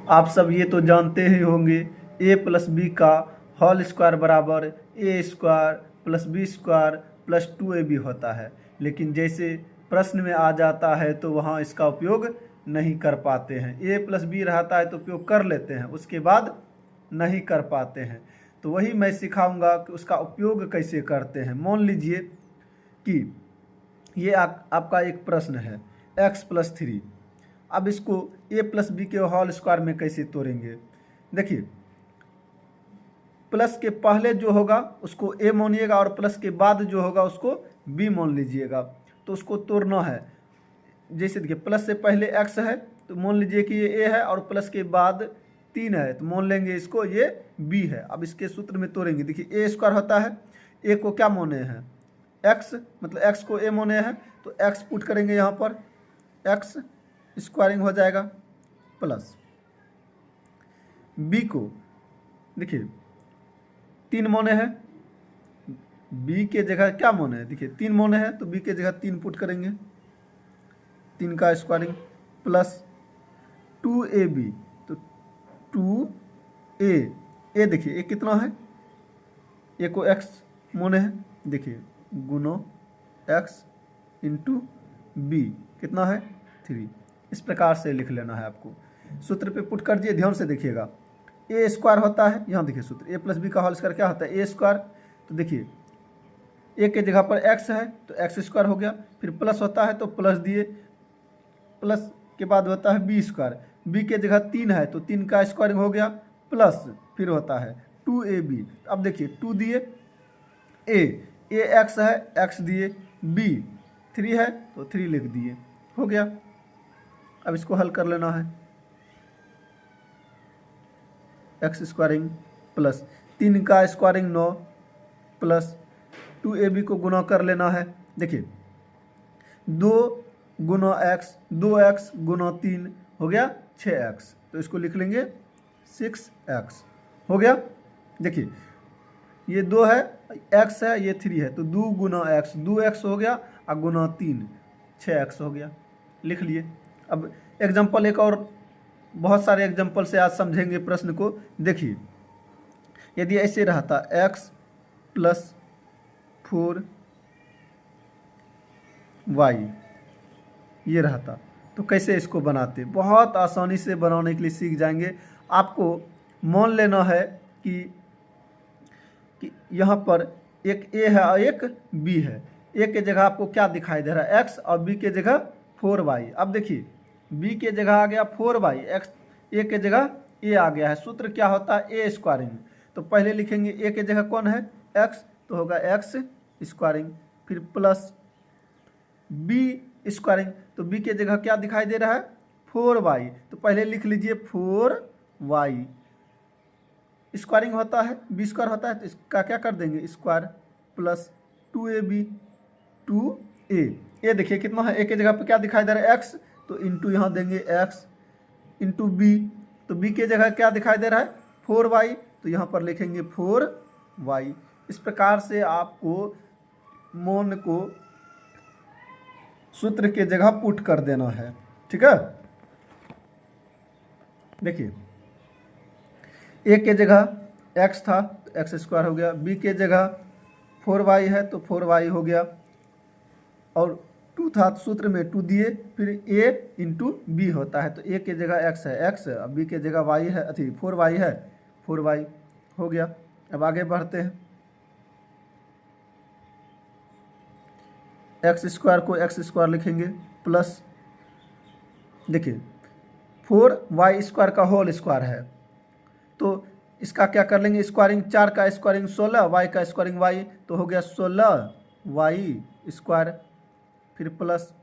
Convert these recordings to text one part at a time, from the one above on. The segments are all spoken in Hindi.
आप सब ये तो जानते ही होंगे a प्लस बी का होल स्क्वायर बराबर a square plus B square plus 2ab होता है। लेकिन जैसे प्रश्न में आ जाता है तो वहाँ इसका उपयोग नहीं कर पाते हैं। a प्लस बी रहता है तो उपयोग कर लेते हैं, उसके बाद नहीं कर पाते हैं। तो वही मैं सिखाऊंगा कि उसका उपयोग कैसे करते हैं। मान लीजिए कि ये आपका एक प्रश्न है x प्लस 3। अब इसको a प्लस बी के होल स्क्वायर में कैसे तोड़ेंगे। देखिए, प्लस के पहले जो होगा उसको a मानिएगा और प्लस के बाद जो होगा उसको b मान लीजिएगा। तो उसको तोड़ना है। जैसे देखिए, प्लस से पहले x है तो मान लीजिए कि ये a है और प्लस के बाद 3 है तो मान लेंगे इसको ये b है। अब इसके सूत्र में तोड़ेंगे। देखिए a स्क्वायर होता है, a को क्या माने हैं x, मतलब x को a माने हैं तो x पुट करेंगे यहाँ पर, x स्क्वायरिंग हो जाएगा प्लस b को देखिए 3 माने हैं, b के जगह क्या माने हैं, देखिए 3 माने हैं तो b के जगह 3 पुट करेंगे, 3 का स्क्वायरिंग प्लस 2ab तो 2a देखिए a कितना है, a को x माने हैं, देखिए गुनो x इंटू बी कितना है 3। इस प्रकार से लिख लेना है आपको। सूत्र पे पुट कर दिए, ध्यान से देखिएगा। ए स्क्वायर होता है, यहाँ देखिए सूत्र a प्लस बी का होल स्क्वायर क्या होता है ए स्क्वायर। तो देखिए a के जगह पर x है तो x स्क्वायर हो गया, फिर प्लस होता है तो प्लस दिए, प्लस के बाद होता है बी स्क्वायर, बी के जगह 3 है तो 3 का स्क्वायरिंग हो गया प्लस फिर होता है 2ab। अब देखिए 2 दिए, a x है, x दिए, b 3 है तो 3 लिख दिए, हो गया। अब इसको हल कर लेना है, x स्क्वायरिंग प्लस 3 का स्क्वायरिंग 9 प्लस 2ab को गुना कर लेना है। देखिए 2 गुना x, 2x गुना 3 हो गया 6x, तो इसको लिख लेंगे 6x, हो गया। देखिए ये 2 है, x है, ये 3 है तो 2 गुना x 2x हो गया और गुना 3 6x हो गया, लिख लिए। अब एग्जाम्पल एक और, बहुत सारे एग्जाम्पल से आज समझेंगे प्रश्न को। देखिए यदि ऐसे रहता x प्लस 4y ये रहता तो कैसे इसको बनाते, बहुत आसानी से बनाने के लिए सीख जाएंगे। आपको मान लेना है कि यहाँ पर एक a है और एक b है। a के जगह आपको क्या दिखाई दे रहा है x और b के जगह 4y। अब देखिए b के जगह आ गया 4y, x a के जगह a आ गया है। सूत्र क्या होता है a स्क्वायरिंग। तो पहले लिखेंगे a के जगह कौन है x तो होगा x स्क्वायरिंग, फिर प्लस b स्क्वायरिंग, तो b के जगह क्या दिखाई दे रहा है 4y, तो पहले लिख लीजिए 4y स्क्वायरिंग होता है, b स्क्वायर होता है तो इसका क्या कर देंगे स्क्वायर प्लस 2ab 2a देखिए कितना है, a के जगह पे क्या दिखाई दे रहा है x तो इंटू यहाँ देंगे x इंटू b, तो b के जगह क्या दिखाई दे रहा है 4y तो यहाँ पर लिखेंगे 4y। इस प्रकार से आपको मान को सूत्र के जगह पुट कर देना है, ठीक है। देखिए a के जगह x था तो x स्क्वायर हो गया, b के जगह 4y है तो 4y हो गया, और 2 था तो सूत्र में 2 दिए, फिर a इंटू बी होता है तो a के जगह x है x, अब b के जगह y है, अथी 4y है 4y हो गया। अब आगे बढ़ते हैं, x स्क्वायर को x स्क्वायर लिखेंगे प्लस देखिए 4y स्क्वायर का होल स्क्वायर है तो इसका क्या कर लेंगे स्क्वायरिंग, 4 का स्क्वायरिंग 16, y का स्क्वायरिंग y तो हो गया 16y स्क्वायर, फिर प्लस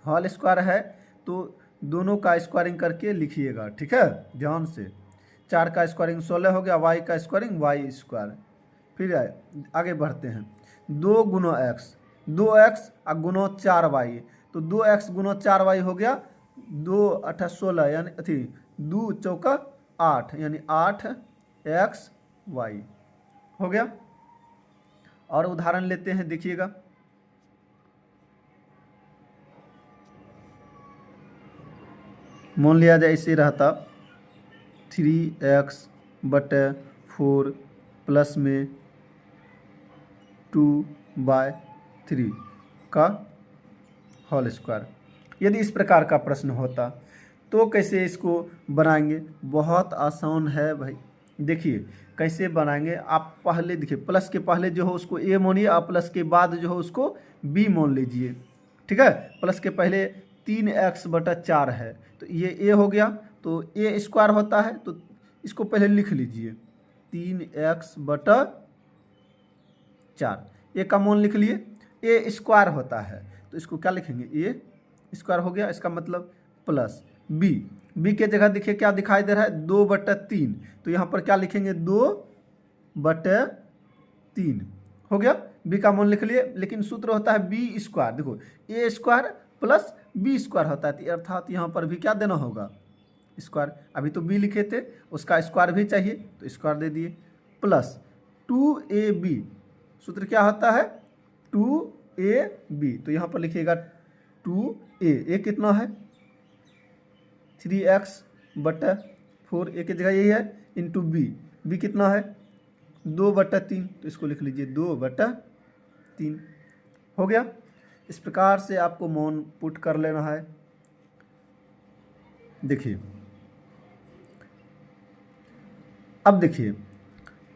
होल स्क्वायर है तो दोनों का स्क्वायरिंग करके लिखिएगा, ठीक है ध्यान से। 4 का स्क्वायरिंग 16 हो गया, y का स्क्वायरिंग y स्क्वायर। फिर आगे बढ़ते हैं, 2 गुना x, 2x और गुना 4y, तो 2x गुना 4y हो गया 2 8 16 यानी अथी 2 चौका 8 यानी 8xy हो गया। और उदाहरण लेते हैं, देखिएगा मान लिया जाए इसे रहता 3x/4 प्लस में 2/3 का होल स्क्वायर। यदि इस प्रकार का प्रश्न होता तो कैसे इसको बनाएंगे? बहुत आसान है भाई। देखिए कैसे बनाएंगे। आप पहले देखिए, प्लस के पहले जो हो उसको ए मानिए और प्लस के बाद जो हो उसको बी मान लीजिए। ठीक है, प्लस के पहले 3x/4 है तो ये ए हो गया, तो ए स्क्वायर होता है तो इसको पहले लिख लीजिए 3x/4। ए का मान लिख लिए। ए स्क्वायर होता है तो इसको क्या लिखेंगे? ए स्क्वायर हो गया। इसका मतलब प्लस बी के जगह देखिए क्या दिखाई दे रहा है? 2/3, तो यहाँ पर क्या लिखेंगे? 2/3 हो गया। बी का मान लिख लिए। लेकिन सूत्र होता है बी स्क्वायर। देखो ए स्क्वायर प्लस बी स्क्वायर होता है, अर्थात यहाँ पर भी क्या देना होगा? स्क्वायर। अभी तो बी लिखे थे, उसका स्क्वायर भी चाहिए तो स्क्वायर दे दिए, प्लस 2ab। सूत्र क्या होता है? 2ab। तो यहाँ पर लिखिएगा 2a कितना है? 3x/4, ए की जगह यही है, इंटू बी कितना है? 2/3, तो इसको लिख लीजिए 2/3 हो गया। इस प्रकार से आपको मान पुट कर लेना है। देखिए अब देखिए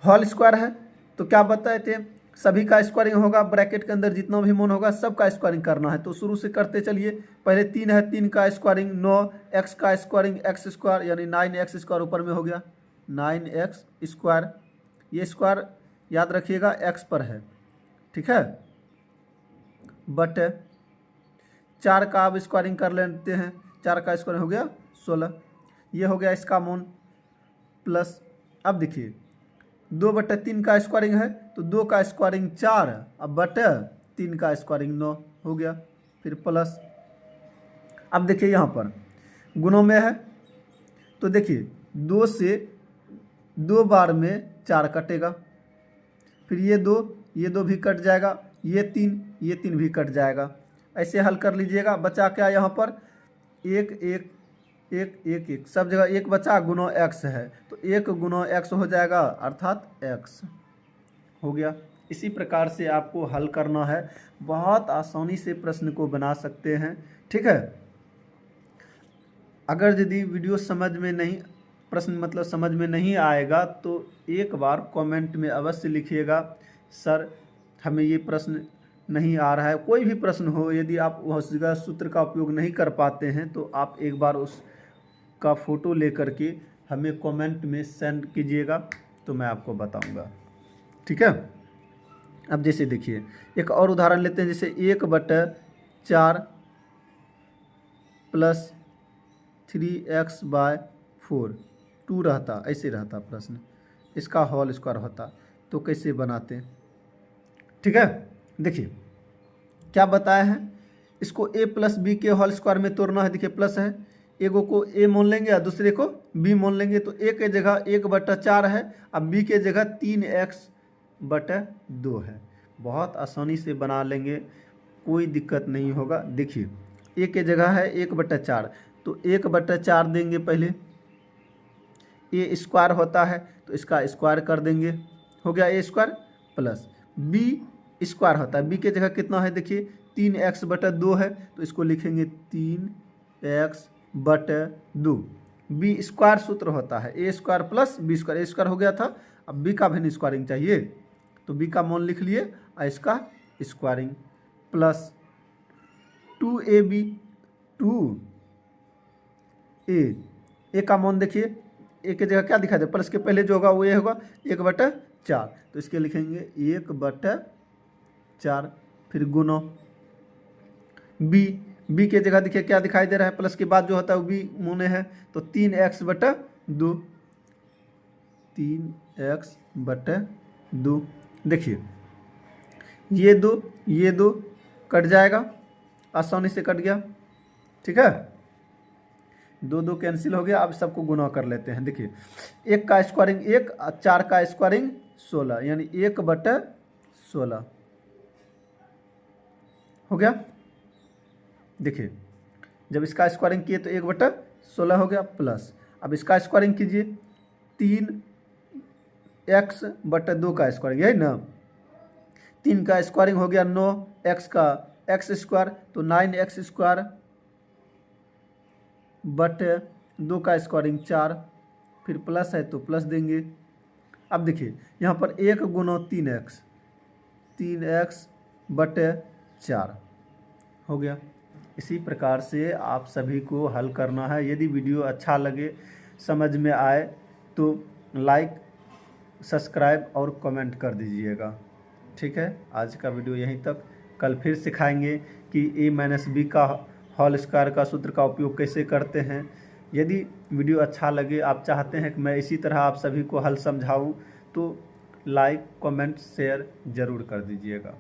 होल स्क्वायर है तो क्या बताए थे? सभी का स्क्वायरिंग होगा, ब्रैकेट के अंदर जितना भी मान होगा सब का स्क्वायरिंग करना है। तो शुरू से करते चलिए। पहले 3 है, 3 का स्क्वायरिंग 9, x का स्क्वायरिंग x स्क्वायर यानी 9x स्क्वायर ऊपर में हो गया 9x स्क्वायर। ये स्क्वायर याद रखिएगा x पर है, ठीक है। बट 4 का अब स्क्वायरिंग कर लेते हैं। 4 का स्क्वायरिंग हो गया 16। ये हो गया इसका मान, प्लस अब देखिए 2/3 का स्क्वायरिंग है तो 2 का स्क्वायरिंग 4, अब बटे 3 का स्क्वायरिंग 9 हो गया, फिर प्लस। अब देखिए यहाँ पर गुणों में है तो देखिए 2 से 2 बार में 4 कटेगा, फिर ये 2 भी कट जाएगा, ये 3 भी कट जाएगा। ऐसे हल कर लीजिएगा। बचा क्या यहाँ पर? 1 1 1 1 1, सब जगह 1 बचा, गुना x है तो 1 गुना x हो जाएगा, अर्थात x हो गया। इसी प्रकार से आपको हल करना है। बहुत आसानी से प्रश्न को बना सकते हैं, ठीक है। अगर यदि वीडियो समझ में नहीं, प्रश्न मतलब समझ में नहीं आएगा तो एक बार कमेंट में अवश्य लिखिएगा, सर हमें ये प्रश्न नहीं आ रहा है। कोई भी प्रश्न हो, यदि आप उस जगह सूत्र का उपयोग नहीं कर पाते हैं तो आप एक बार उसका फ़ोटो लेकर के हमें कमेंट में सेंड कीजिएगा तो मैं आपको बताऊंगा, ठीक है। अब जैसे देखिए एक और उदाहरण लेते हैं, जैसे 1/4 प्लस 3x/4 2 रहता, ऐसे रहता प्रश्न, इसका होल स्क्वायर होता तो कैसे बनाते हैं, ठीक है। देखिए क्या बताया है, इसको a प्लस बी के होल स्क्वायर में तोड़ना है। देखिए प्लस है, एगो को a मान लेंगे और दूसरे को b मान लेंगे, तो a के जगह 1/4 है, अब b के जगह 3x/2 है। बहुत आसानी से बना लेंगे, कोई दिक्कत नहीं होगा। देखिए a के जगह है 1/4 तो 1/4 देंगे, पहले a स्क्वायर होता है तो इसका स्क्वायर कर देंगे, हो गया a square, plus b square होता है, b के जगह कितना है? देखिए 3x/2 है तो इसको लिखेंगे 3x/2। b स्क्वायर सूत्र होता है a square plus b square, a square हो गया था, अब b का भी स्क्वायरिंग चाहिए तो b का मान लिख लिए और इसका स्क्वायरिंग, प्लस 2ab 2a का मान देखिए a के जगह क्या दिखा दे, प्लस के पहले जो होगा वो ये होगा 1/4 तो इसके लिखेंगे 1/4, फिर गुना b के जगह देखिए क्या दिखाई दे रहा है, प्लस के बाद जो होता है वो b मुने है तो 3x/2 3x/2। देखिए ये दो कट जाएगा, आसानी से कट गया, ठीक है। 2 कैंसिल हो गया। अब सबको गुना कर लेते हैं। देखिए 1 का स्क्वायरिंग 1, 4 का स्क्वायरिंग 16 यानी 1/16 हो गया। देखिए जब इसका स्क्वायरिंग किए तो 1/16 हो गया, प्लस अब इसका स्क्वायरिंग कीजिए 3x/2 का स्क्वायरिंग, यही ना। 3 का स्क्वायरिंग हो गया 9, x का x स्क्वायर तो 9x²/2 का स्क्वायरिंग 4, फिर प्लस है तो प्लस देंगे। अब देखिए यहाँ पर 1 गुना 3x/4 हो गया। इसी प्रकार से आप सभी को हल करना है। यदि वीडियो अच्छा लगे, समझ में आए तो लाइक, सब्सक्राइब और कमेंट कर दीजिएगा। ठीक है, आज का वीडियो यहीं तक। कल फिर सिखाएंगे कि a-b का होल स्क्वायर का सूत्र का उपयोग कैसे करते हैं। यदि वीडियो अच्छा लगे, आप चाहते हैं कि मैं इसी तरह आप सभी को हल समझाऊं, तो लाइक, कमेंट, शेयर ज़रूर कर दीजिएगा।